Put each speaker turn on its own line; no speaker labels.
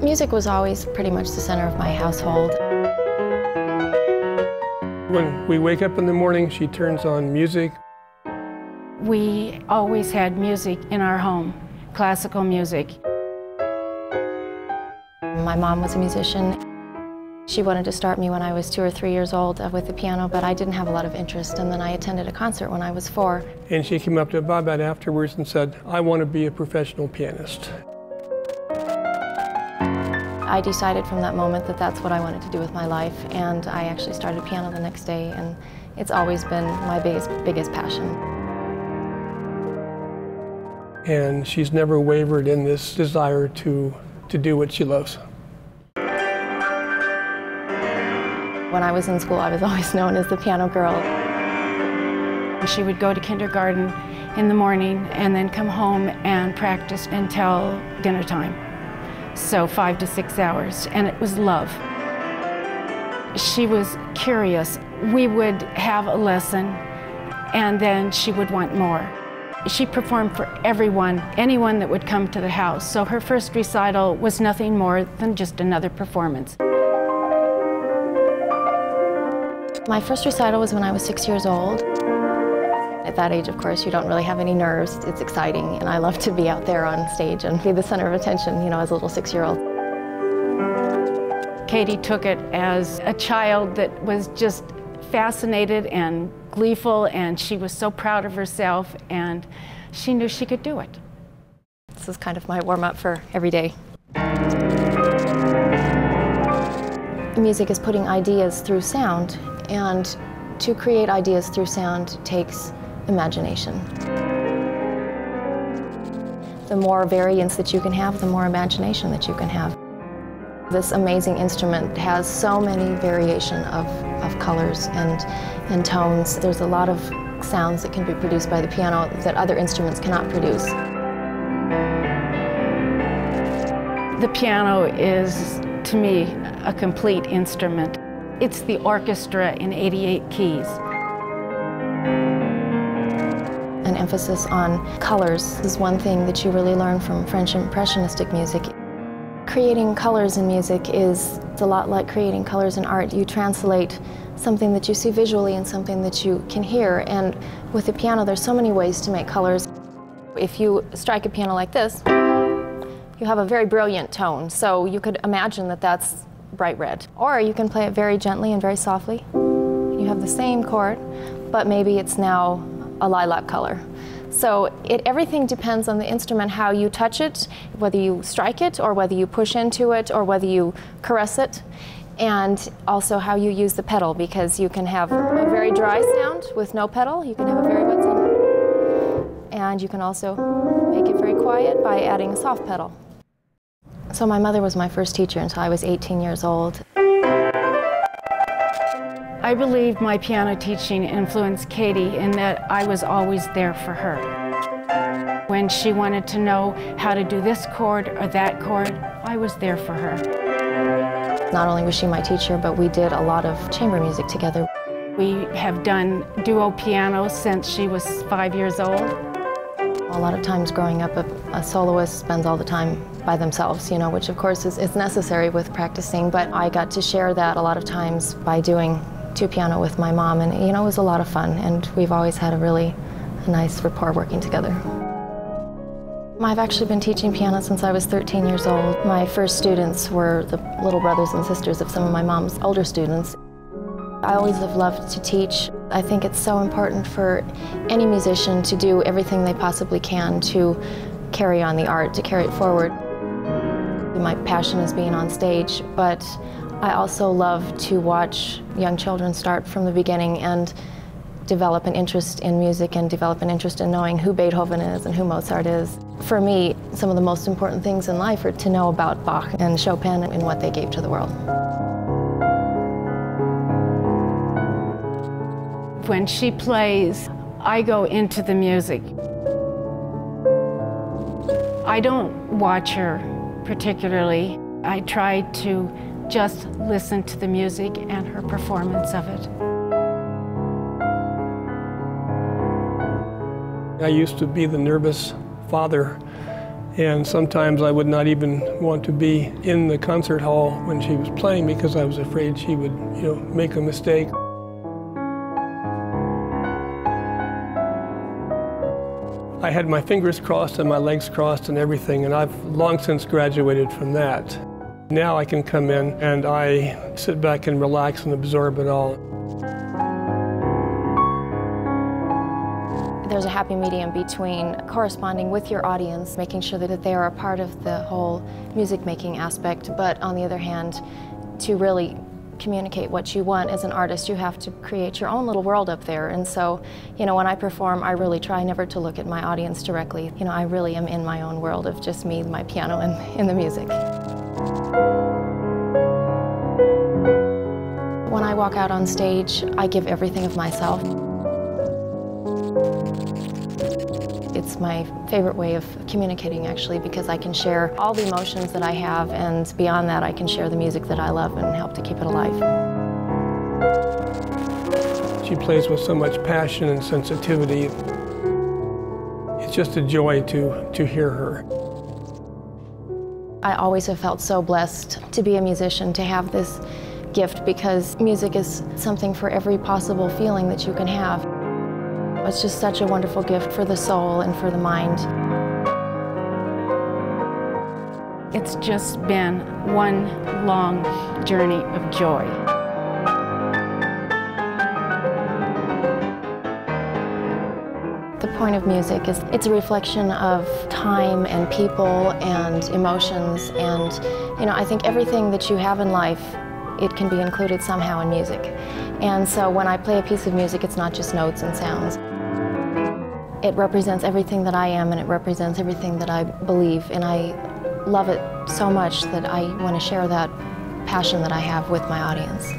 Music was always pretty much the center of my household.
When we wake up in the morning, she turns on music.
We always had music in our home, classical music.
My mom was a musician. She wanted to start me when I was 2 or 3 years old with the piano, but I didn't have a lot of interest, and then I attended a concert when I was 4.
And she came up to Bob afterwards and said, "I want to be a professional pianist."
I decided from that moment that that's what I wanted to do with my life, and I actually started piano the next day, and it's always been my biggest passion.
And she's never wavered in this desire to do what she loves.
When I was in school, I was always known as the piano girl.
She would go to kindergarten in the morning and then come home and practice until dinner time. So 5 to 6 hours, and it was love. She was curious. We would have a lesson, and then she would want more. She performed for everyone, anyone that would come to the house. So her first recital was nothing more than just another performance.
My first recital was when I was 6 years old. At that age, of course, you don't really have any nerves. It's exciting, and I love to be out there on stage and be the center of attention, you know, as a little 6-year-old.
Katie took it as a child that was just fascinated and gleeful, and she was so proud of herself, and she knew she could do it.
This is kind of my warm-up for every day. Music is putting ideas through sound, and to create ideas through sound takes imagination. The more variance that you can have, the more imagination that you can have. This amazing instrument has so many variation of colors and tones. There's a lot of sounds that can be produced by the piano that other instruments cannot produce.
The piano is, to me, a complete instrument. It's the orchestra in 88 keys.
An emphasis on colors is one thing that you really learn from French Impressionistic music. Creating colors in music is a lot like creating colors in art. You translate something that you see visually and something that you can hear, and with the piano there's so many ways to make colors. If you strike a piano like this, you have a very brilliant tone, so you could imagine that that's bright red. Or you can play it very gently and very softly. You have the same chord, but maybe it's now a lilac color. So everything depends on the instrument, how you touch it, whether you strike it or whether you push into it or whether you caress it, and also how you use the pedal, because you can have a very dry sound with no pedal, you can have a very wet sound, and you can also make it very quiet by adding a soft pedal. So my mother was my first teacher until I was 18 years old.
I believe my piano teaching influenced Katie in that I was always there for her. When she wanted to know how to do this chord or that chord, I was there for her.
Not only was she my teacher, but we did a lot of chamber music together.
We have done duo piano since she was 5 years old.
A lot of times growing up, a soloist spends all the time by themselves, you know, which of course is necessary with practicing, but I got to share that a lot of times by doing two piano with my mom, and you know, it was a lot of fun, and we've always had a really nice rapport working together. I've actually been teaching piano since I was 13 years old. My first students were the little brothers and sisters of some of my mom's older students. I always have loved to teach. I think it's so important for any musician to do everything they possibly can to carry on the art, to carry it forward. My passion is being on stage, but I also love to watch young children start from the beginning and develop an interest in music and develop an interest in knowing who Beethoven is and who Mozart is. For me, some of the most important things in life are to know about Bach and Chopin and what they gave to the world.
When she plays, I go into the music. I don't watch her particularly. I try to just listen to the music and her performance of it.
I used to be the nervous father And sometimes I would not even want to be in the concert hall when she was playing because I was afraid she would, make a mistake. I had my fingers crossed and my legs crossed and everything, and I've long since graduated from that. Now I can come in and I sit back and relax and absorb it all.
There's a happy medium between corresponding with your audience, making sure that they are a part of the whole music-making aspect, but on the other hand, to really communicate what you want as an artist, you have to create your own little world up there. And so, when I perform, I really try never to look at my audience directly. I really am in my own world of just me, my piano, and the music. When I walk out on stage, I give everything of myself. It's my favorite way of communicating, actually, because I can share all the emotions that I have, and beyond that, I can share the music that I love and help to keep it alive.
She plays with so much passion and sensitivity. It's just a joy to hear her.
I always have felt so blessed to be a musician, to have this gift, because music is something for every possible feeling that you can have. It's just such a wonderful gift for the soul and for the mind.
It's just been one long journey of joy.
The point of music is it's a reflection of time and people and emotions, and I think everything that you have in life, it can be included somehow in music. And so when I play a piece of music, it's not just notes and sounds. It represents everything that I am, and it represents everything that I believe, and I love it so much that I want to share that passion that I have with my audience.